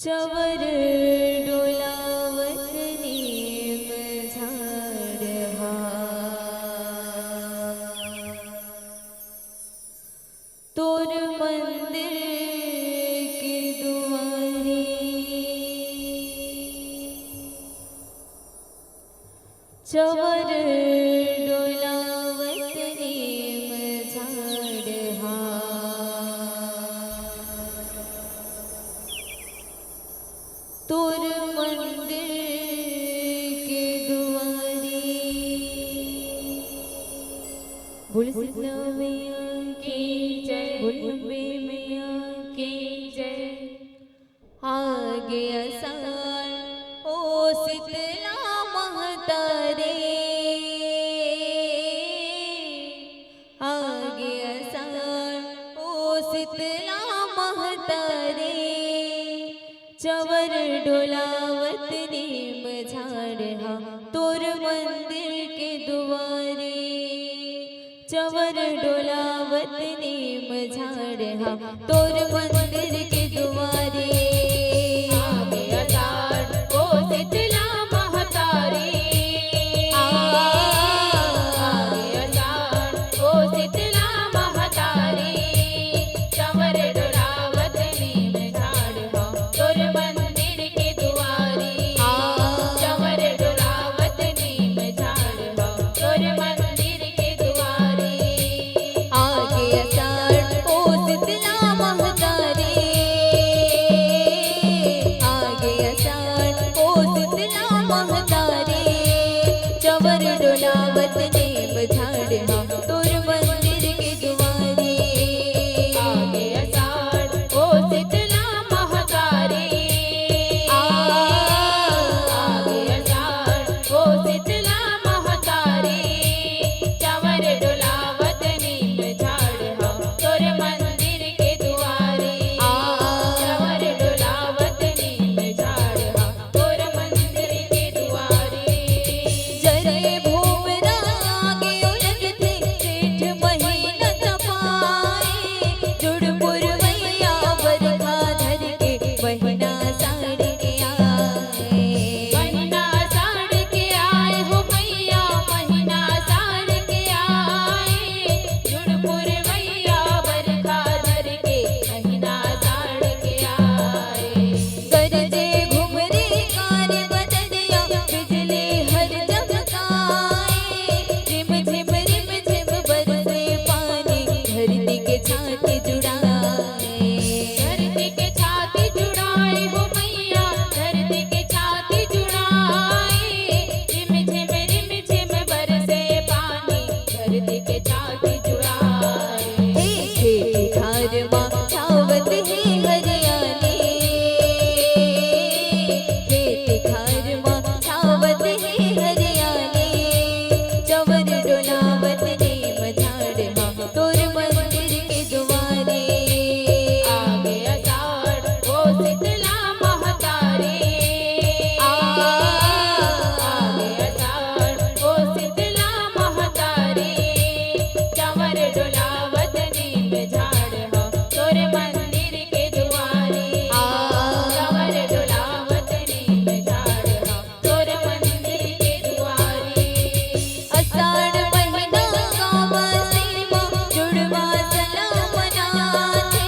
चवर डोलावत नीम झाड़हा तोर मंदिर के दुआरे चवर डोलावत नीम झाड़हा तोर मंदिर के दुआरे बोल शीतला मैया की जय, बोल अम्बे मैया की जय। आगे आषाढ़ ओ शीतला महतारे, आगे आषाढ़ ओ शीतला महतारे चवर डोलावत नीम झाड़हा तोर मंदिर के दुआरे चवर डोलावत नीम झाड़हा तोर मंदिर के दुआरे आगे आषाढ़ ओ शीतला महतारी, आगे आषाढ़ ओ शीतला महतारी चवर डोलावत नीम झाड़हा तोर मंदिर के दुआरे चवर डोलावत नीम झाड़हा तोर मंदिर के दुआरे आगे आषाढ़ ओ शीतला महतारे, आगे आषाढ़ ओ शीतला महतारे चवर डोलावत नीम झाड़हा तोर मंदिर के दुआरे आगे आषाढ़ ओ शीतला महतारी, आगे आषाढ़ ओ शीतला महतारी चवर डोलावत नीम झाड़हा तोर मंदिर के दुआरे चवर डोलावत नीम झाड़हा तोर मंदिर के दुआरे जरे भूमरा आगे उलगते जेठ महीना तपाए जुड़ पुरवैया बरखा धर के महीना साड़ के आए महीना साड़ के आए हो मैया महीना साड़ के आए जुड़ पुरवैया बरखा धर के महीना साड़ के आए गरजे घुमरे कार बदनिया बिजली हर चमकाए रिम झिम बरसे पानी धरती के छाती जुड़ाए धरती के छाती जुड़ाए हो मैया धरती के छाती जुड़ाए रिम झिम बरसे पानी धरती के छाती जुड़ाए खेती खार माँ छावत है हरियाली खेती खार माँ छावत है हरियाली चवर डोलावत नीम झाड़हा तोर मंदिर के दुआरे आगे आषाढ़ ओ शीतला महतारी, आगे आषाढ़ ओ शीतला महतारी चवर डोलावत नीम झाड़हा तोर मंदिर के दुआरे चवर डोलावत नीम झाड़हा तोर मंदिर के दुआरे आषाढ़ महीना गाँव सीमा जुड़वा सलाम नाथे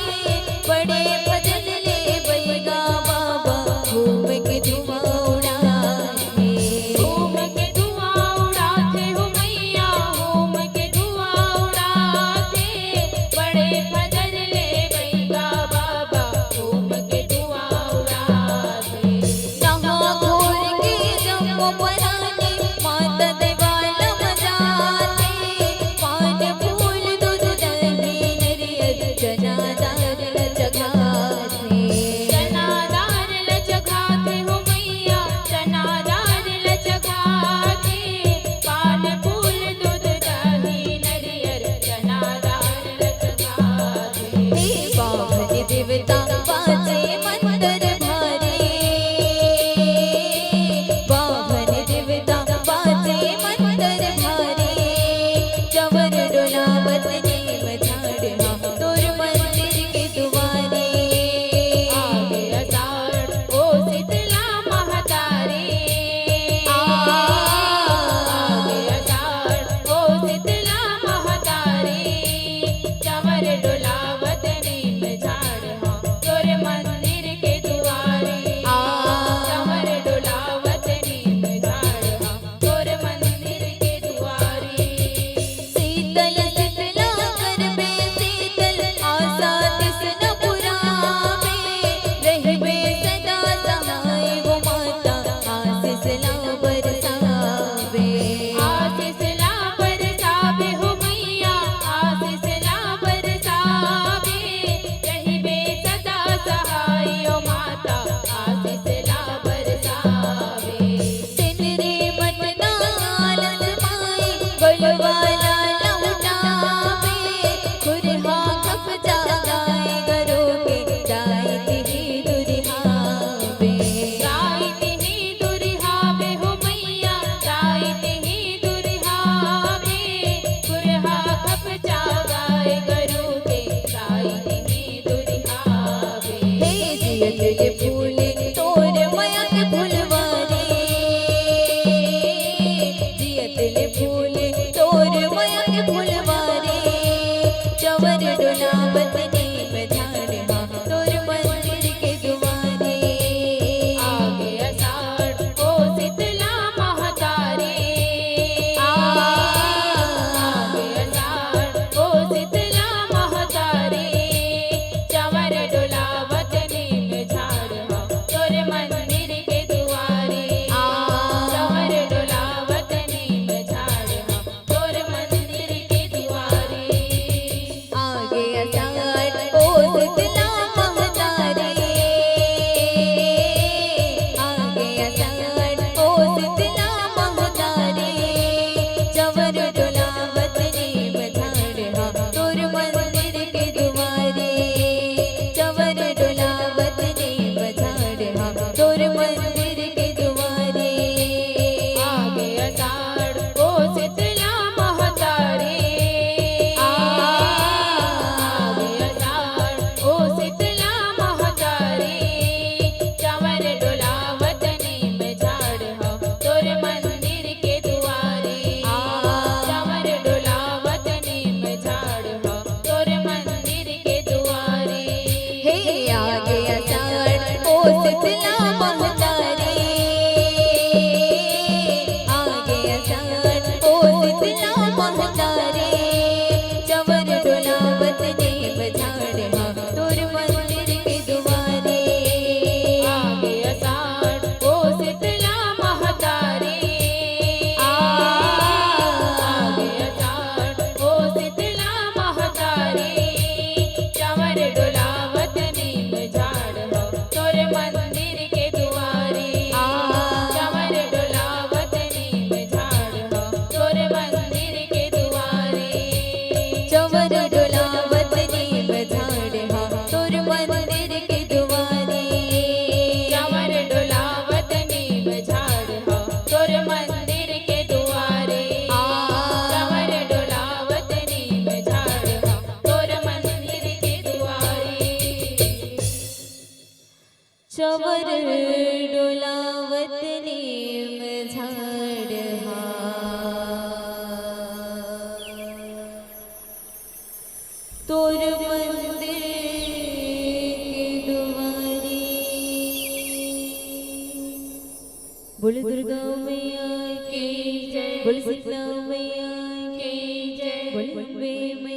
बड़े भजन ले बैगा बाबा घूम के धुआं उड़ाए घूम के धुआं उड़ाते हो मैया घूम के धुआं उड़ाते बड़े भजन ले बैगा बाबा घूम के धुआं उड़ाते नहा घोर के जम्मू पराने माता देवाला मजाते पान फूल दूध दही नरियल जनादार जगाते चनादार लचकाते हो मैया चनादार लचकाते पान फूल दूध दही नरियर चनादार लचकाते हे बाभन देवता बाजे मंदर भारे बाभन देवता बाजे मंदर भारे चवर डोलावत नीम झाड़हा तोर मंदिर के दुआरे आशीष न पुरावे, रहिबे सदा सहाय वो माता आशीष ला बरसावे। आशीष ला बरसावे हो मैया, आशीष ला बरसावे, रहिबे सदा सहाय ओ माता आशीष ला बरसावे। सिनरे बटना आलस माए, गोलवाला लौटावे, खुरहा खप जागाए गरोगे जाइत ही दुरिहावे। जाइत ही दुरिहावे हो मैया, जाइत ही दुरिहावे, खुरहा खप जागाए गरुगे जाइत ही दुरिहावे। हे जियत के फूले तोर माया के फुलवारी, जियत ले फूले तोर माया के फुलवारी, चवर डोलावत नीम झाड़वा तोर मंदिर के दुआरे। आगे अषाढ़ ओ शीतला महतारी, आगे अषाढ़ ओ शीतला महतारी, चवर डोलावत नीम झाड़वा तोर मंदिर के दुआरे। चवर डोलावत नीम झाड़वा तोर मंदिर के दुआरे। आगे अषाढ़ ओ शीतला महतारी, आगे अषाढ़ ओ शीतला महतारी, चवर डोलावत नीम झाड़वा तोर मंदिर के दुआरे। चवर डोलावत नीम झाड़वा तोर मंदिर के दुआरे। आगे अषाढ़ ओ शीतला महतारी, आगे अषाढ़ ओ शीतला महतारी, चवर डोलावत नीम झाड़वा तोर मंदिर के दुआरे। चवर डोलावत नीम झाड़वा तोर मंदिर के दुआरे। हे आगे अषाढ़ ओ शीतला महतारी, आगे अषाढ़ ओ शीतला महतारी, चवर डोलावत नीम झाड़वा तोर मंदिर के दुआरे। आगे अषाढ़ ओ शीतला महतारी, आगे अषाढ़ ओ शीतला महतारी, चवर डोलावत नीम झाड़वा तोर मंदिर के दुआरे। चवर डोलावत नीम झाड़वा तोर मंदिर के दुआरे। चवर डोलावत नीम झाड़वा तोर मंदिर के दुआरे। चवर डोलावत नीम झाड़वा तोर मंदिर के दुआरे। चवर डोलावत नीम झाड़वा तोर मंदिर के दुआरे। चवर डोलावत नीम झाड़वा तोर मंदिर के दुआरे। बोल दुर्गा मैया की जय, बोल शीतला मैया की जय, बोल अम्बे मैया